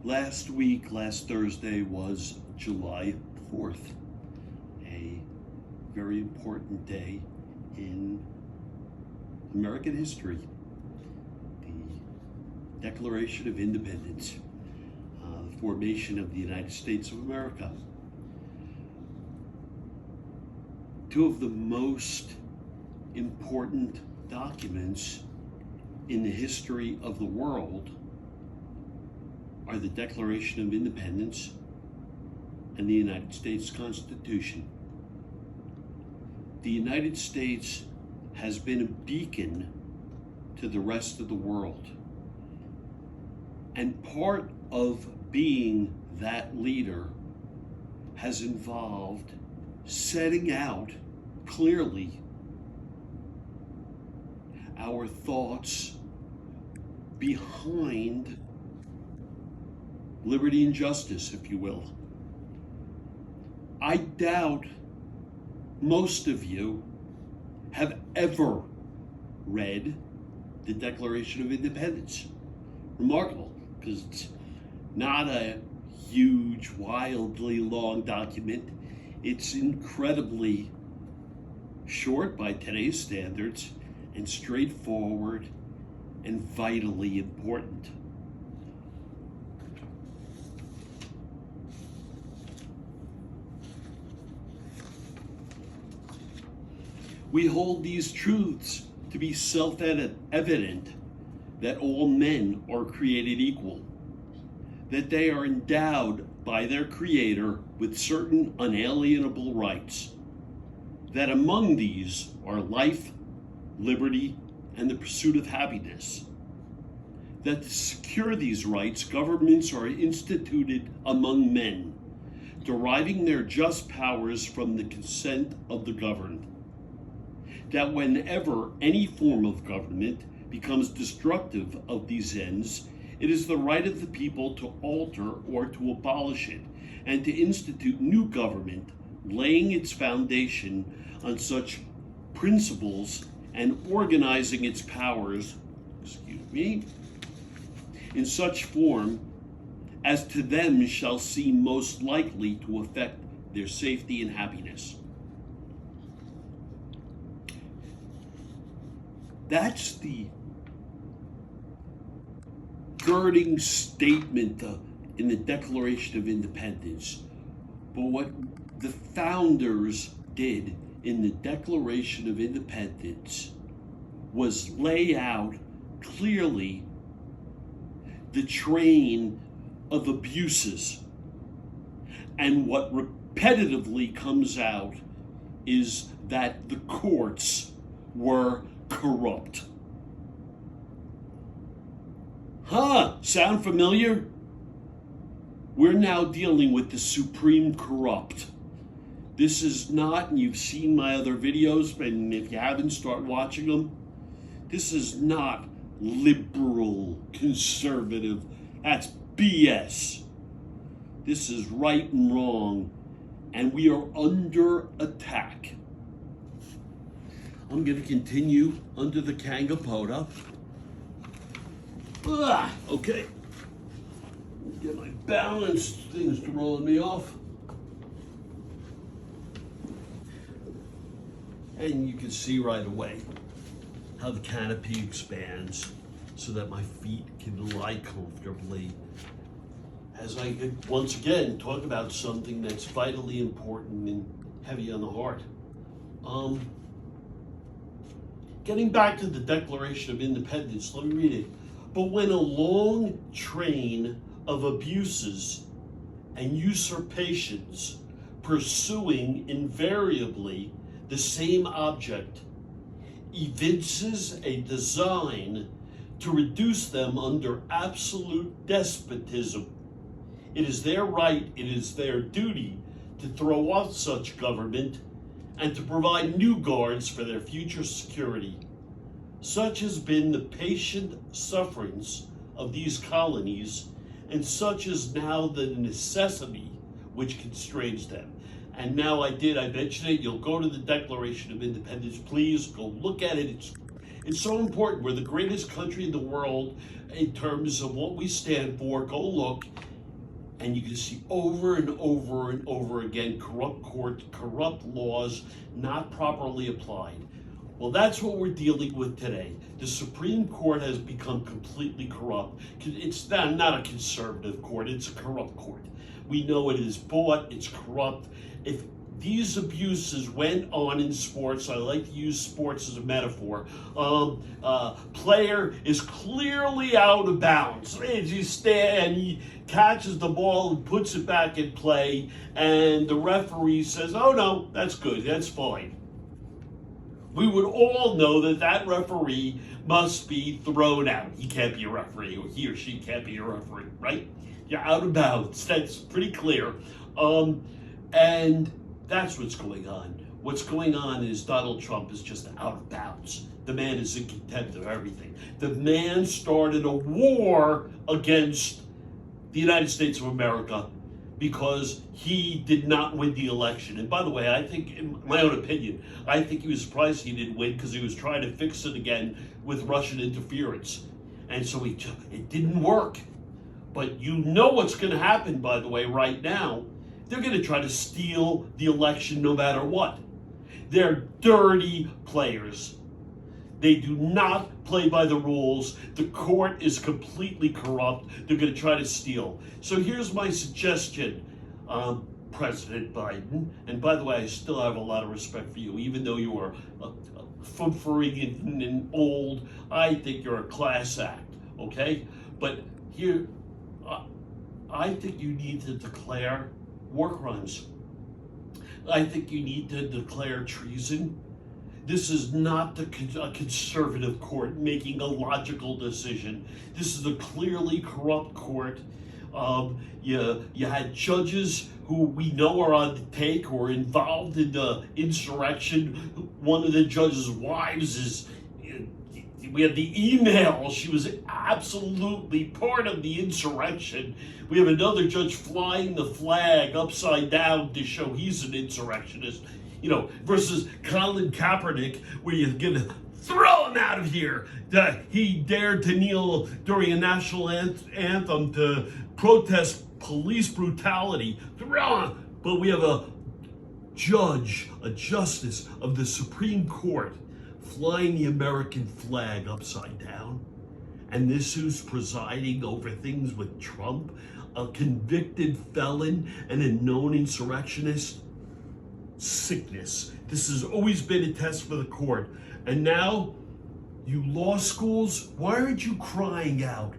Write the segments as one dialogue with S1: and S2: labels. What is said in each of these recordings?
S1: Last Thursday was July 4th, a very important day in American history. The Declaration of Independence, the formation of the United States of America. Two of the most important documents in the history of the world are the Declaration of Independence and the United States Constitution. The United States has been a beacon to the rest of the world. And part of being that leader has involved setting out clearly our thoughts behind liberty and justice, if you will. I doubt most of you have ever read the Declaration of Independence. Remarkable, because it's not a huge, wildly long document. It's incredibly short by today's standards and straightforward and vitally important. We hold these truths to be self-evident, that all men are created equal, that they are endowed by their Creator with certain unalienable rights, that among these are life, liberty, and the pursuit of happiness, that to secure these rights, governments are instituted among men, deriving their just powers from the consent of the governed, that whenever any form of government becomes destructive of these ends, it is the right of the people to alter or to abolish it, and to institute new government, laying its foundation on such principles and organizing its powers, in such form as to them shall seem most likely to affect their safety and happiness. That's the girding statement in the Declaration of Independence. But what the founders did in the Declaration of Independence was lay out clearly the train of abuses. And what repetitively comes out is that the courts were corrupt. Sound familiar? We're now dealing with the supreme corrupt. This is not, and you've seen my other videos, and if you haven't, start watching them. This is not liberal, conservative. That's BS. This is right and wrong, and we are under attack. I'm going to continue under the Kangapoda. Okay. Get my balance. Things throwing me off. And you can see right away how the canopy expands so that my feet can lie comfortably as I could once again talk about something that's vitally important and heavy on the heart. Getting back to the Declaration of Independence, let me read it. But when a long train of abuses and usurpations, pursuing invariably the same object, evinces a design to reduce them under absolute despotism, it is their right, it is their duty to throw off such government and to provide new guards for their future security. Such has been the patient sufferance of these colonies, and such is now the necessity which constrains them. And now I mentioned it, you'll go to the Declaration of Independence, please go look at it. It's so important. We're the greatest country in the world in terms of what we stand for. Go look. And you can see over and over and over again corrupt courts, corrupt laws not properly applied. Well, that's what we're dealing with today. The Supreme Court has become completely corrupt. It's not a conservative court, it's a corrupt court. We know it is bought, it's corrupt. If these abuses went on in sports, I like to use sports as a metaphor. Player is clearly out of bounds. He stand, he catches the ball and puts it back in play, and the referee says, "Oh no, that's good, that's fine." We would all know that that referee must be thrown out. He can't be a referee, or he or she can't be a referee, right? You're out of bounds. That's pretty clear. And that's what's going on. What's going on is Donald Trump is just out of bounds. The man is in contempt of everything. The man started a war against the United States of America because he did not win the election. And by the way, I think, in my own opinion, I think he was surprised he didn't win because he was trying to fix it again with Russian interference. And so it didn't work. But you know what's going to happen, by the way, right now. They're going to try to steal the election no matter what. They're dirty players. They do not play by the rules. The court is completely corrupt. They're going to try to steal. So here's my suggestion, President Biden. And by the way, I still have a lot of respect for you, even though you are and old. I think you're a class act, okay? But here, I think you need to declare war crimes. I think you need to declare treason. This is not a conservative court making a logical decision. This is a clearly corrupt court. You had judges who we know are on the take or involved in the insurrection. One of the judges' wives is, we had the email. She was absolutely part of the insurrection. We have another judge flying the flag upside down to show he's an insurrectionist, versus Colin Kaepernick, where you're going to throw him out of here. He dared to kneel during a national anthem to protest police brutality. Throw him. But we have a justice of the Supreme Court flying the American flag upside down. And this who's presiding over things with Trump, a convicted felon and a known insurrectionist. Sickness. This has always been a test for the court. And now, you law schools, why aren't you crying out?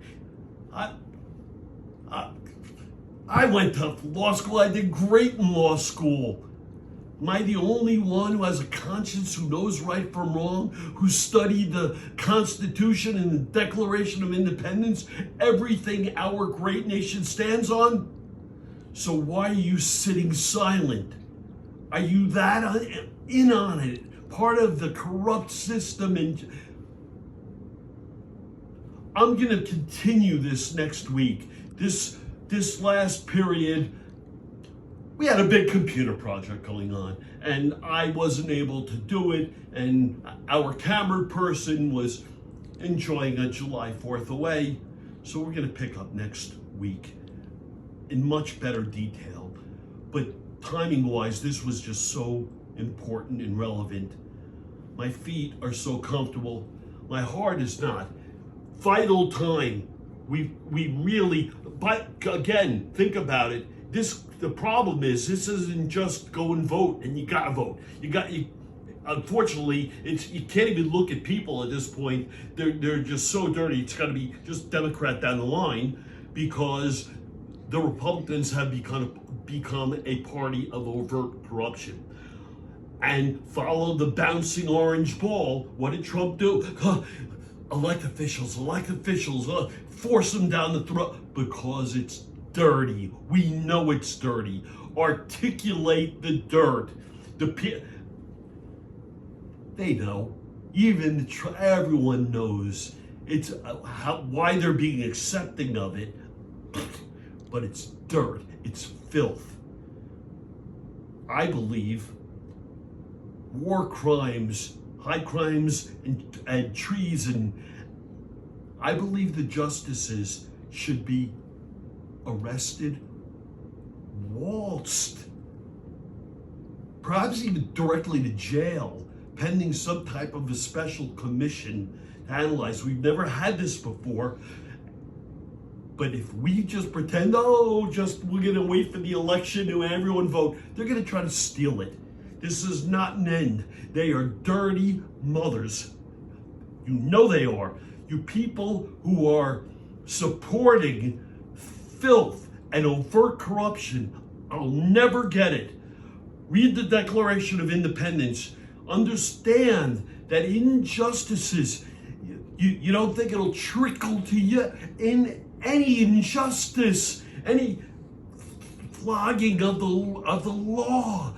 S1: I went to law school. I did great in law school. Am I the only one who has a conscience, who knows right from wrong, who studied the Constitution and the Declaration of Independence, everything our great nation stands on? So why are you sitting silent? Are you that in on it? Part of the corrupt system? And I'm going to continue this next week. This last period, we had a big computer project going on, and I wasn't able to do it, and our camera person was enjoying a July 4th away, so we're going to pick up next week in much better detail. But timing-wise, this was just so important and relevant. My feet are so comfortable. My heart is not. Vital time. We really, but again, think about it. The problem is, this isn't just go and vote, and you gotta vote. Unfortunately, you can't even look at people at this point. They're just so dirty. It's got to be just Democrat down the line, because the Republicans have become a party of overt corruption. And follow the bouncing orange ball. What did Trump do? Elect officials, force them down the throat, because it's dirty. We know it's dirty. Articulate the dirt. They know. Even everyone knows. It's why they're being accepting of it. But it's dirt. It's filth. I believe war crimes, high crimes, and treason. I believe the justices should be arrested waltzed, perhaps even directly to jail, pending some type of a special commission to analyze. We've never had this before. But if we just pretend, we're going to wait for the election and everyone vote, they're going to try to steal it. This is not an end. They are dirty mothers. You know they are. You people who are supporting filth and overt corruption, I'll never get it. Read the Declaration of Independence. Understand that injustices, you don't think it'll trickle to you in any injustice, any flogging of the law.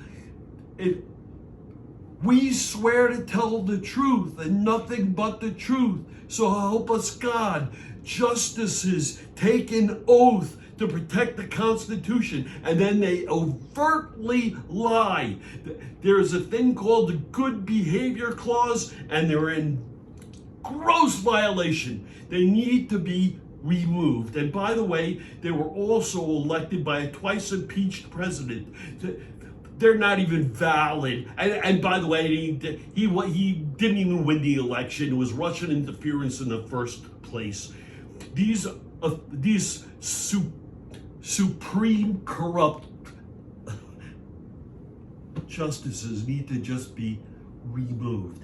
S1: We swear to tell the truth and nothing but the truth. So help us God. Justices take an oath to protect the Constitution, and then they overtly lie. There is a thing called the Good Behavior Clause, and they're in gross violation. They need to be removed. And by the way, they were also elected by a twice impeached president. They're not even valid. And by the way, he didn't even win the election. It was Russian interference in the first place. These supreme corrupt justices need to just be removed.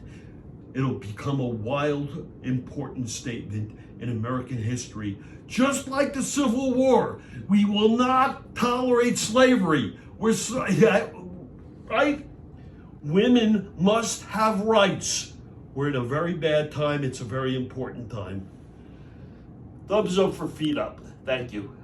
S1: It'll become a wild, important statement in American history. Just like the Civil War, we will not tolerate slavery. Right? Women must have rights. We're in a very bad time. It's a very important time. Thumbs up for Feet Up. Thank you.